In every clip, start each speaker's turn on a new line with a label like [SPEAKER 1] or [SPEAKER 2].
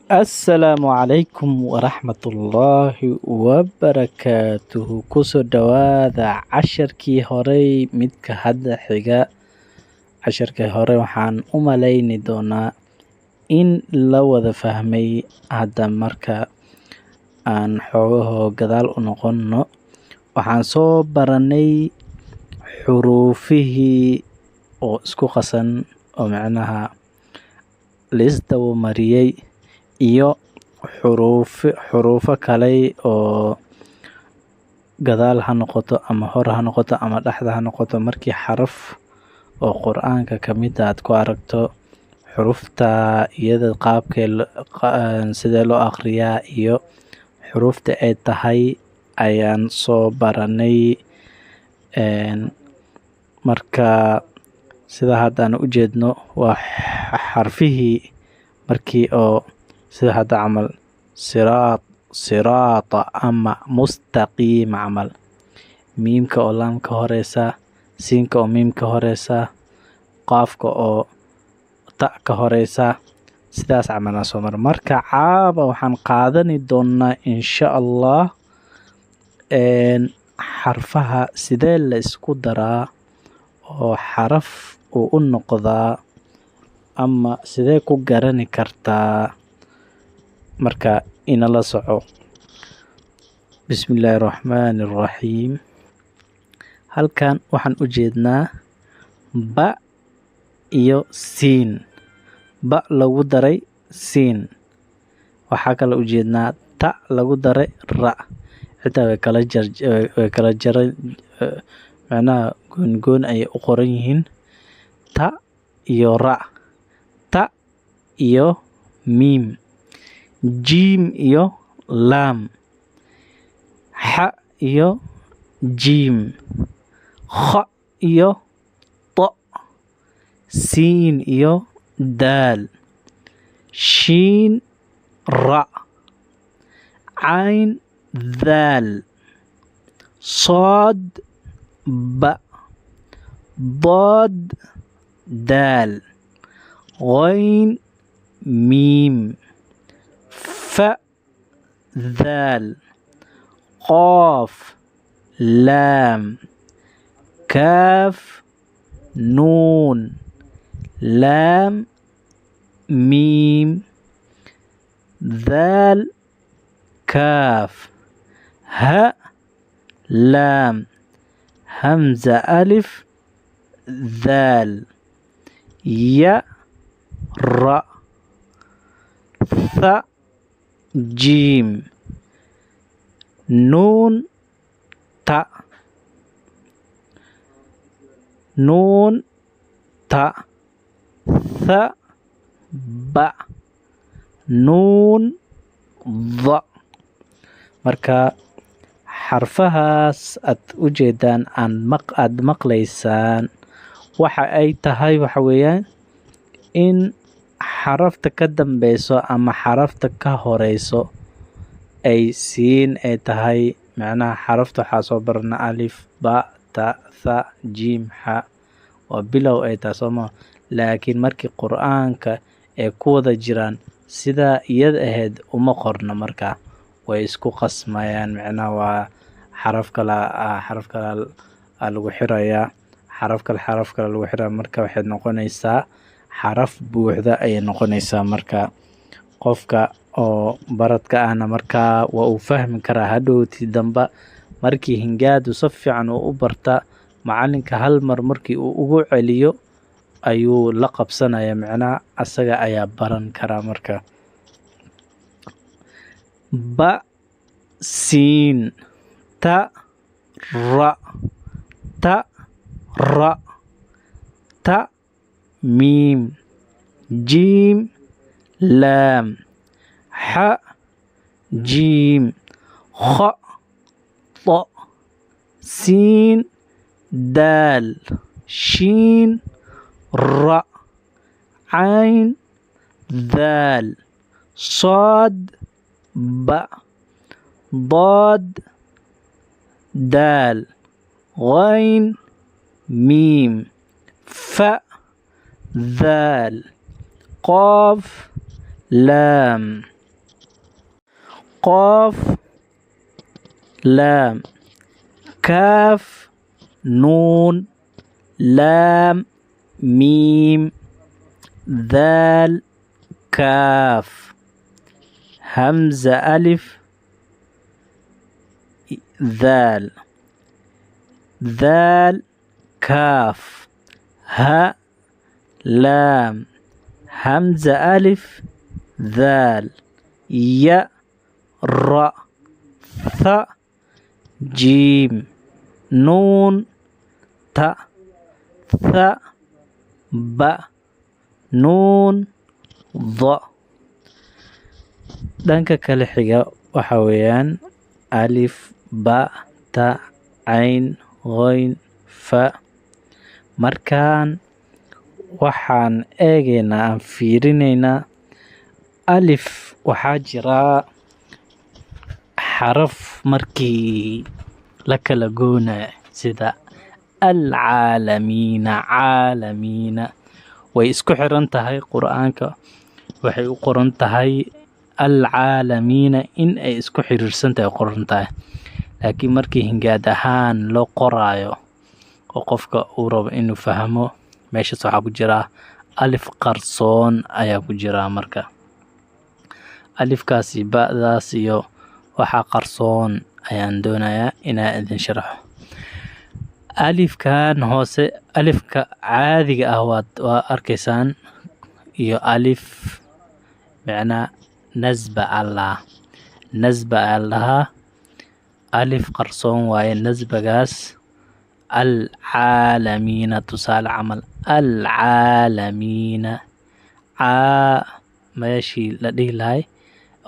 [SPEAKER 1] Assalaamu calaykum waraxmatullaahi wabarakaatuhu. Kusoo dhawaada casharkii horey midka hadda xiga. Casharkii hore waxaan u malayni doonaa in la wada fahmay. Hadda marka aan xoogaho gadaal u noqonno, waxaan soo baranay xuruufihii oo isku qasan oo macnaha liisdaba mariyay iyo xuruufo kale oo gadaal ha noqoto ama hor ha noqoto ama dhexda ha noqoto. Markii xaraf oo qur-aanka ka mid aad ku aragto xurufta iyada sidee loo akhriyaa iyo xurufta ay tahay ayaan soo baranay. Marka sida haddaan u jeedno waa xarfihii markii oo sida hadda camal siraata ama mustaqiim camal, miimka oo laam ka horeysa, siinka oo miim ka horeysa, qaafka oo ta ka horeysa, sidaas camal aan soo mar. Marka caaba waxaan qaadani doonaa insha Allah xarfaha sidee la isku daraa oo xaraf uu u noqdaa ama sidee ku garani kartaa. Marka inala soco. Bismillahirrahmanirrahiim. Halkan waxaan u jeednaa ba iyo siin, ba lagu daray siin. Waxaa kale u jeednaa ta lagu daray ra. Xitaa way kala jaran macnaha goon ayay u qoran yihiin. Ta iyo ra, ta iyo miim, jiim iyo laam, xa iyo jiim, kha iyo to, siin iyo daal, shiin ra, cayn daal, صاد ba, ضاد دال، غين ميم، ف ذال، قاف لام، كاف نون، لام ميم، ذال كاف، ها لام، همزة ألف ذال، يا را، ث جيم، نون تا، نون تا، ث با، نون ض. Marka xarfahaas aad u jeedaan aad maqlaysaan waxa ay tahay waxa weeyaan in xarafta ka dambeyso ama xarafta ka horeyso ay siin ay tahay. Macnaha xarafta waxaa soo barana alif, ba, ta, tha, jiim, xa waa bilow ay tahay sooma. Laakiin markii qur-aanka ay ku wada jiraan sidaa iyada ahayd uma qorna, marka way isku qasmayaan. Macnaha waa xaraf kale lagu xirayaa, xaraf kale lagu xiraa. Marka waxay noqonaysaa xaraf buuxda ayay noqonaysaa. Marka qofka oo baradka ahna markaa waa uu fahmi karaa hadhowtii damba markii hingaadu si fiican uu u barta macalinka hal mar markii uu ugu celiyo ayuu la qabsanaya. Macnaha asaga ayaa baran karaa. Marka ba, siin, ta, ra, ta, ra, ta, miim, jiim, laam, xa, jiim, kha, to, siin, daal, shiin, ra, cayn, daal, صاد ba, ضاد دال، غين ميم، ف ذال، قاف لام، قاف لام كاف نون لام ميم ذال كاف همزة ألف ذال ذال كاف ها لام همزة ألف ذال يا راء ثاء جيم نون تاء ثاء باء نون ضاء. dhanka kale xiga waxa weeyaan alif ba ta cayn ghayn fa. markaan waxaan eegaynaa aan fiirinaynaa alif waxaa jiraa xaraf markii la kala goonaya sida alcaalamiina caalamiina way isku xiran tahay qur'aanka waxay u qoran tahay alcaalamiina in ay isku xiriirsan tahay qoran tahay laakiin markii hingaad ahaan loo qoraayo oo qofka uu rabo inuu fahmo meeshaas waxaa ku jira alif qarsoon ayaa ku jira. marka alifkaasi ba'daas iyo waxaa qarsoon ayaan doonayaa inaan idin sharaxo. alifkan hoose alifka caadiga ah waa arkaysaan iyo alif macnaa nasba allaha alif qarsoon waaye nasbagaas alcaalamiina tusaale camal alcaalamiina meeshii la dhihi lahay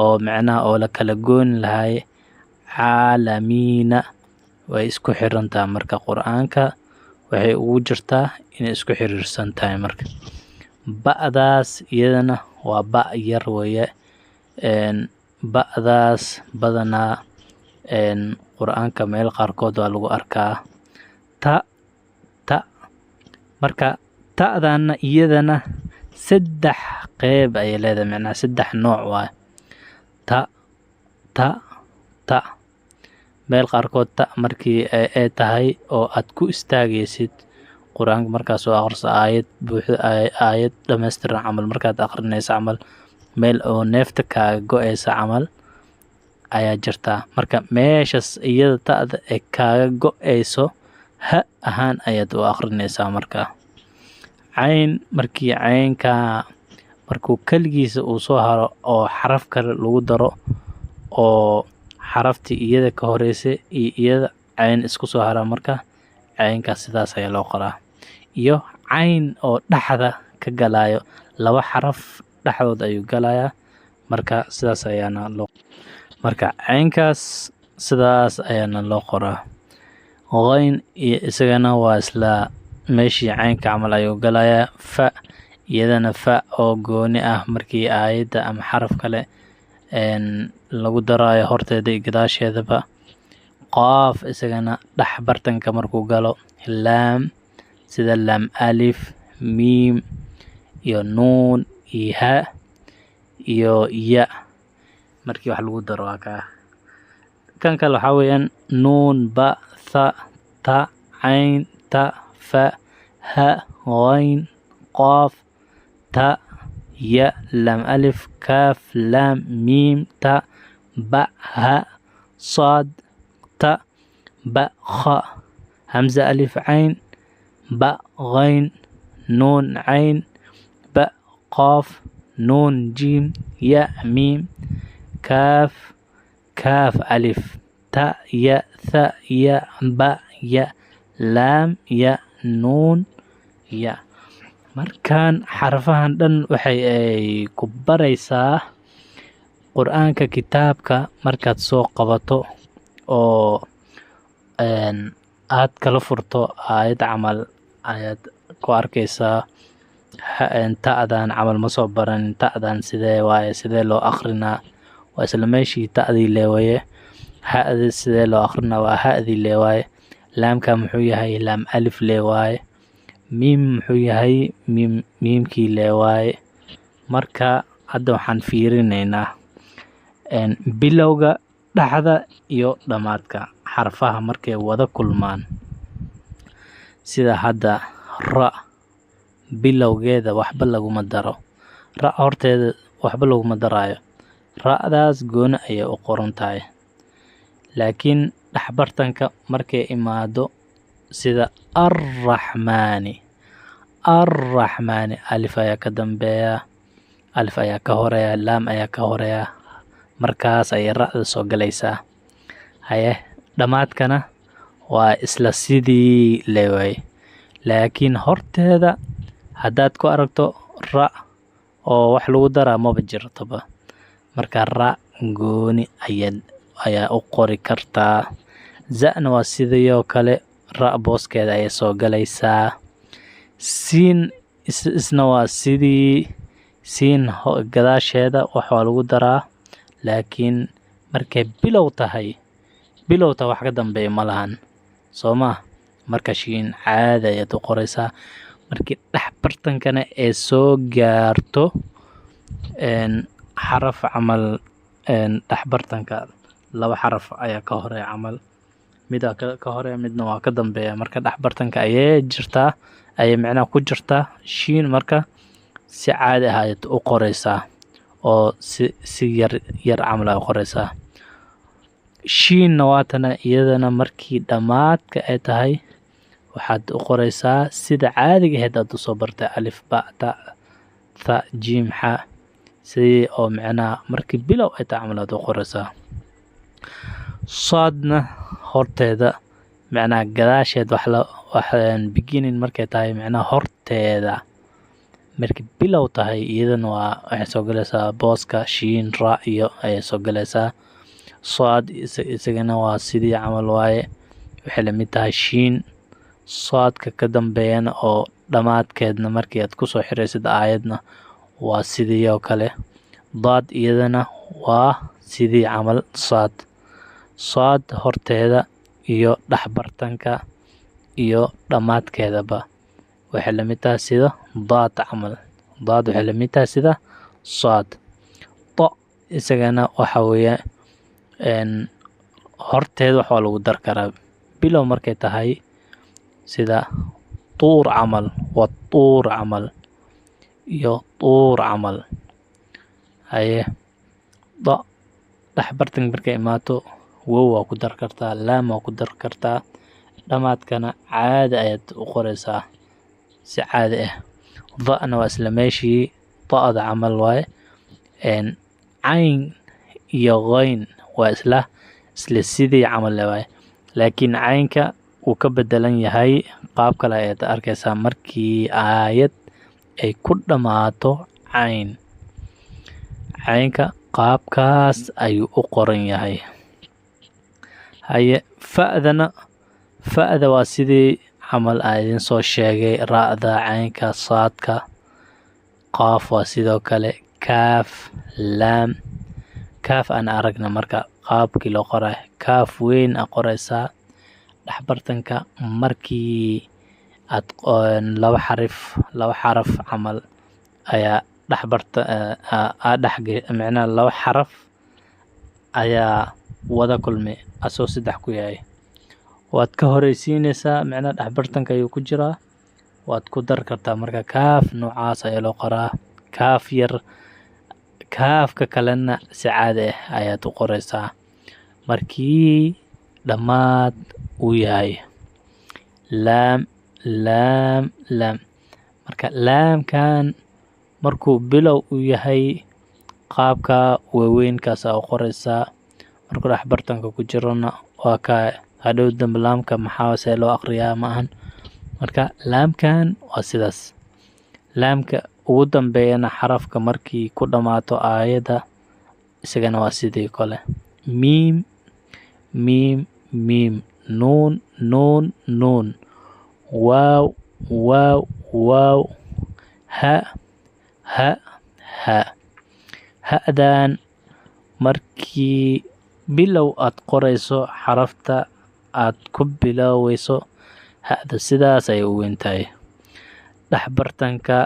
[SPEAKER 1] oo macnaha oo la kala gooni lahay caalamiina way isku xirantahay. marka qur'aanka waxay ugu jirtaa inay isku xiriirsan tahay. marka ba'daas iyadana waa ba' yar weeye ba'daas badanaa qur'aanka meel qaarkood waa lagu arkaa ta marka ta'dana iyadana saddex qeyb ayay leedahay macnaha saddex nooc waaye ta meel qaarkood ta markii ay tahay oo aad ku istaagaysid qur'aanka markaas oo akhriso aayad buuxda aayad dhammaystiran camal markaad akhrinaysa camal meel oo neefta kaaga go-aysa camal ayaa jirtaa. marka meeshaas iyada ta'da ee kaaga go-ayso ha ahaan ayaad u akhrinaysaa. marka cayn markii caynka markuu keligiisa uu soo haro oo xaraf kale lagu daro oo xaraftii iyada ka horeysay iyo iyada cayn isku soo haraa marka caynkaas sidaas ayaa loo qoraa. iyo cayn oo dhexda ka galayo laba xaraf dhexdood ayuu galayaa marka sidaas ayaana loo marka caynkaas sidaas ayaana loo qoraa. ghayn iyo isagana waa isla meeshii caynka camal ayuu galayaa. fa iyadana fa oo gooni ah markii aayadda ama xaraf kale lagu daraayo horteeda iyo gadaasheedaba. qaaf isagana dhex bartanka markuu galo. laam sida laam alif miim iyo nuun iyo ha iyo ya markii wax lagu daro waa kan kale waxaa weeyaan nuun ba tha ta cayn ta fa ha ghayn qaaf ta ya laam alif kaaf laam miim ta ba ha صاد تا با خا همزة ألف عين با غين نون عين با قاف نون جيم يا ميم كاف كاف ألف تا يا ثا يا با يا لام يا نون يا. markaan xarfahan dhan waxay ay ku baraysaa qur'aanka kitaabka markaad soo qabato oo aad kala furto aayad camal ayaad ku arkaysaa ta'dan camal ma soo baran ta'dan sidee waaye sidee loo akrinaa waa isla meeshii ta'dii leewaye ha'da sidee loo akrinaa waa ha'dii leewaaye laamka muxuu yahay laam alif leewaaye miim muxuu yahay miimkii leewaaye. marka hadda waxaan fiirinaynaa bilowga, dhexda iyo dhamaadka xarfaha markay wada kulmaan. Sida hadda ra bilowgeeda waxba laguma daro, ra horteeda waxba laguma daraayo, ra'daas gooni ayay u qoran tahay. laakiin dhexbartanka markay imaado sida arraxmaani alif ayaa ka dambeeya, alif ayaa ka horeeya, laam ayaa ka horeeya, markaas ayay ra'da soo galaysaa. haye dhamaadkana waa isla sidii leeway, laakiin horteeda haddaad ku aragto ra oo wax lagu daraa maba jirtoba, marka ra gooni ayaa u qori kartaa. za'na waa sidoo kale, ra booskeeda ayay soo galaysaa. siin isna waa sidii, siin gadaasheeda wax waa lagu daraa, laakiin markay bilowta wax ka dambeeya ma lahan, soo ma. marka shiin caadi ayaad u qoraysaa. markii dhexbartankana ee soo gaarto xaraf camal, dhexbartanka laba xaraf ayaa ka horeeya camal, mid ka horeeya midna waa ka dambeeya, marka dhexbartanka ayay jirtaa, ayay macnaha ku jirtaa shiin. marka si caadi ah ayaad u qoraysaa, oo si yar camal aad u qoraysaa. shiinna waatana iyadana markii dhamaadka ay tahay waxaad u qoraysaa sida caadiga ahayd aad usoo bartay, alif ba ta tha jiim xa, sidii oo macnaha markii bilow ay tahay camal aad u qoraysaa. saadna horteeda macnaha gadaasheed waxaan beginning markay tahay macnaha horteeda, markii bilow tahay iyadana waxay soo galaysaa booska shiin ra iyo ayay soo galaysaa. saad isagana waa sidii camal waaye, waxay la mid tahay shiin. saadka ka dambeeyana oo dhamaadkeedna markii aad kusoo xiraysid aayadna waa sidii oo kale. daad iyadana waa sidii camal saad horteeda iyo dhexbartanka iyo dhamaadkeedaba waxay la mid tahay sida daad camal. daad waxay la mid tahay sida saad. isagana waxa weeye horteeda wax waa lagu dar karaa bilow markay tahay, sida tuur camal, waa tuur camal iyo tuur camal. haye dhexbartanka markay imaato wow waa ku dar kartaa, laam waa ku dar kartaa, dhamaadkana caadi ayaad u qoraysaa si caadi ah. da'na waa isla meeshii da'da camal waaye. cayn iyo qayn waa isla sidii camal waaye, laakiin caynka wuu ka bedelan yahay, qaab kale ayaad arkaysaa markii aayad ay ku dhammaato caynka qaabkaas ayuu u qoran yahay. haye fa'da waa sidii camal aan idin soo sheegay, ra'da, caynka, saadka. qaaf waa sidoo kale, kaaf, laam. kaaf aan aragna marka qaabkii loo qoray, kaaf weyn a qoraysaa. dhexbartanka markii aad laba xaraf camal ayaa macnaha laba xaraf ayaa wada kulmay asoo saddex ku yahay, waad ka horeysiinaysaa, macnaha dhexbartanka ayuu ku jiraa, waad ku dar kartaa. marka kaaf noocaas ayaa loo qoraa. kaaf yar, kaafka kalena si caadi ah ayaad u qoraysaa markii dhammaad uu yahay. laam. marka laamkan markuu bilow u yahay qaabka waaweynkaas aa u qoraysaa, markuu dhexbartanka ku jirona waa ka hadhow dambe laamka maxaa see loo aqriyaa ma ahan. marka laamkan waa sidaas. laamka ugu dambeeyana xarafka markii ku dhammaato aayadda isagana waa sidii kale. miim, nuun, waaw, ha. ha'dan markii bilow aad qorayso xarafta aad ku biloweyso, ha'da sidaas ayay u weyn tahay. dhexbartanka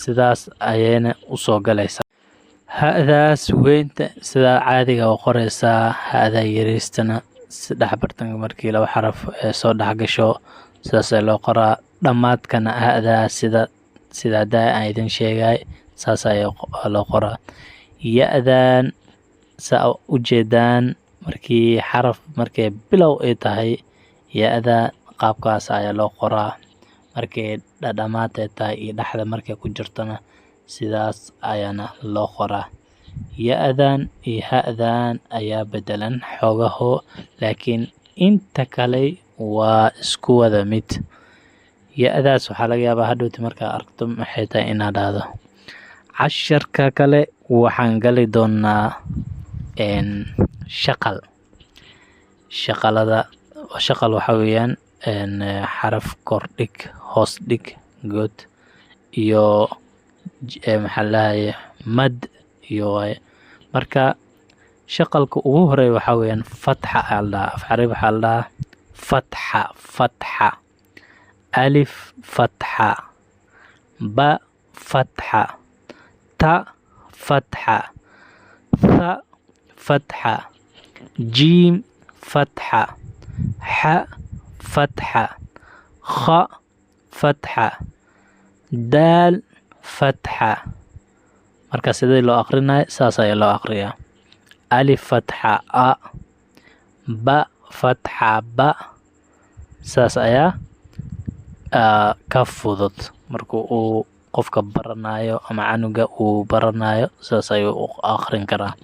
[SPEAKER 1] sidaas ayayna u soo galaysaa. ha'daas weynta sida caadiga oo qoreysaa ha'da yariistana saddex bartanka markii laba xaraf ee soo dhex gasho sidaas ayaa loo qoraa. dhammaadkana ha'daa sida haddaa aan idin sheegay saas ayaa loo qoraa. ya-dan saa u jeedaan markii xaraf markay bilow ay tahay ya-da qaabkaas ayaa loo qoraa. markay dhadhamaad ay tahay iyo dhexda markay ku jirtana sidaas ayaana loo qoraa. ya-dan iyo ha'dan ayaa bedelan xoogaho, laakiin inta kale waa isku wada mid. ya-daas waxaa laga yaabaa hadhowti markaa aragto maxay tahay inaad dhahdo. casharka kale waxaan gali doonaa shaqal. shaqal waxaa weeyaan xaraf kordhig, hoos dhig, good iyo maxaa lahaye mad iyo waaye. marka shaqalka ugu horeeya waxaa weeyaan fatxa ayaa la dhahaa. af carabi waxaa la dhahaa fatxa. alif fatxa, ba fatxa, ta fatxa, tha fatxa, jiim fatxa, xa fatxa, kha fatxa, daal fatxa. marka sidii loo aqrinayo saas ayaa loo aqriyaa. alif fatxa a, ba fatxa ba. saas ayaa ka fudud marka uu qofka baranayo ama canuga uu baranayo saas ayuu u aqrin karaa.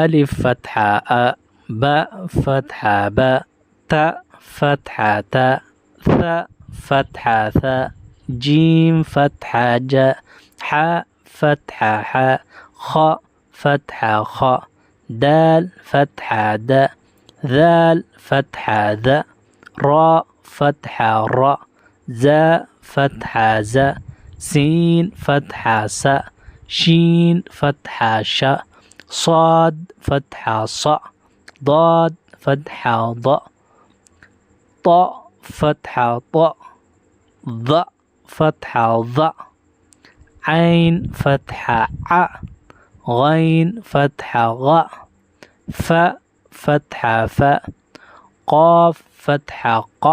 [SPEAKER 1] alif fatxa a, ba fatxa ba, ta fatxa ta, tha fatxa tha, jiim fatxa ja, xa fatxa xa, kha fatxa kha, daal fatxa da, daal fatxa da, ra fatxa ra, za fatxa za, siin fatxa sa, shiin fatxa sha, صاد فتحة ص، ضاد فتحة ض، ط فتحة ط، ظ فتحة ظ، عين فتحة ع، غين فتحة غ، ف فتحة ف، قاف فتحة ق،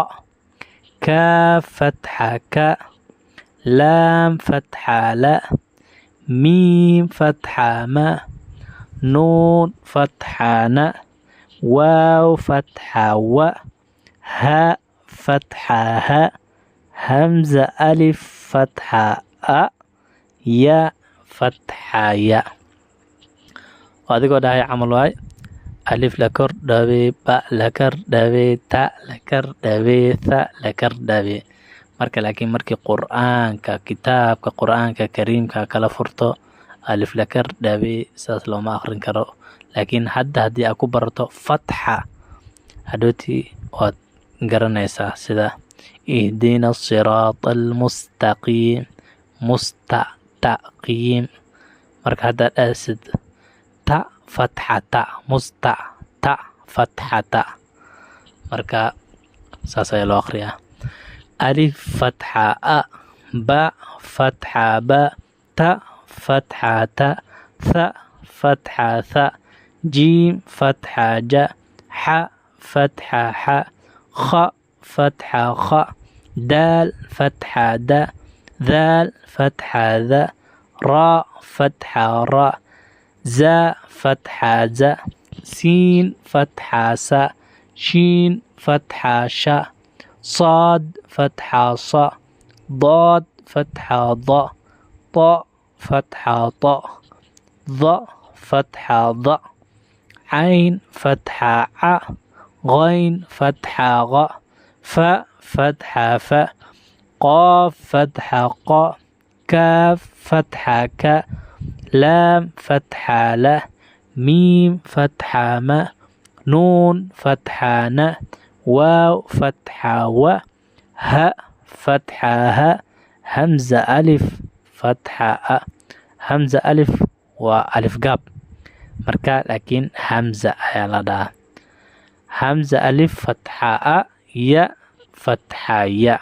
[SPEAKER 1] كاف فتحة ك، لام فتحة لا، ميم فتحة ما، نون فتحة ن، واو فتحة و، هاء فتحة ه، همزة ألف فتحة أ، يا فتحة يا. وأديكو داهي عمل واي ألف لكر دابي، باء لكر دابي، تاء لكر دابي، ثاء لكر دابي. marka laakiin markii qur'aanka kitaabka qur'aanka kariimka kala furto alif lakar dhabe saas looma aqrin karo. laakiin hadda haddii aad ku barato fatxa hadhooti waad garanaysaa sida ihdina siraata almustaqiim, mustataqim. marka haddaad dhahsid ta fatxata, ta fatxata, marka saas ayaa loo aqriyaa. alif fatxa a, ba fatxa ba, ta fatxa ta, tha fatxa tha, jiim fatxa ja, xa fatxa xa, kha fatxa kha, daal fatxa da, daal fatxa da, ra fatxa ra, za fatxa za, siin fatxa sa, shiin fatxa sha, صاد فتحة ص، ضاد فتحة ض، ط فتحة ط، ظ فتحة ض، عين فتحة ع، غين فتحة غ، ف فتحة ف، قاف فتحة ق، كاف فتحة ك، لام فتحة ل، ميم فتحة م، نون فتحة ن، واو فتحة و، ه فتحة ه، همزة ألف فتحة أ. همزة ألف وألف قاب marka laakiin hamza ayaa la dhahaa. hamza alif fatxa a, ya fatxa ya,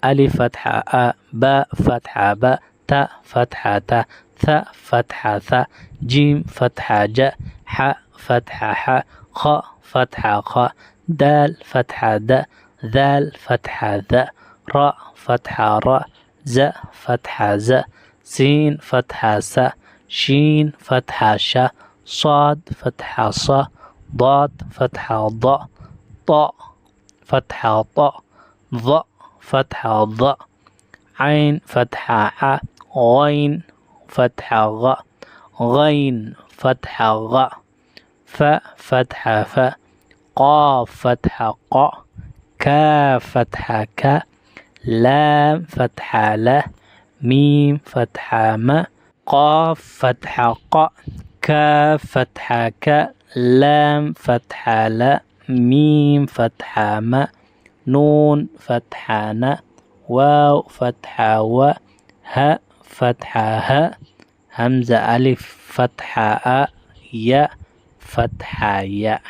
[SPEAKER 1] alif fatxa a, ba fatxa ba, تاء فتحة ت ثاء فتحة ث جيم فتحة ج حاء فتحة ح خاء فتحة خ دال فتحة د ذال فتحة ذ راء فتحة راء ز فتحة ز سين فتحة س شين فتحة ش صاد فتحة ص ضاد فتحة ض طاء فتحة طاء ظ فتحة ظ عين فتحة ع غين فتحة غ غين فتحة غ ف فتحة ف قاف فتحة ق كاف فتحة ك لام فتحة ل ميم فتحة م قاف فتحة ق كاف فتحة ك لام فتحة ل ميم فتحة م نون فتحة ن واو فتحة و ه فتحة ه همزة ألف فتحة أ ياء فتحة ياء.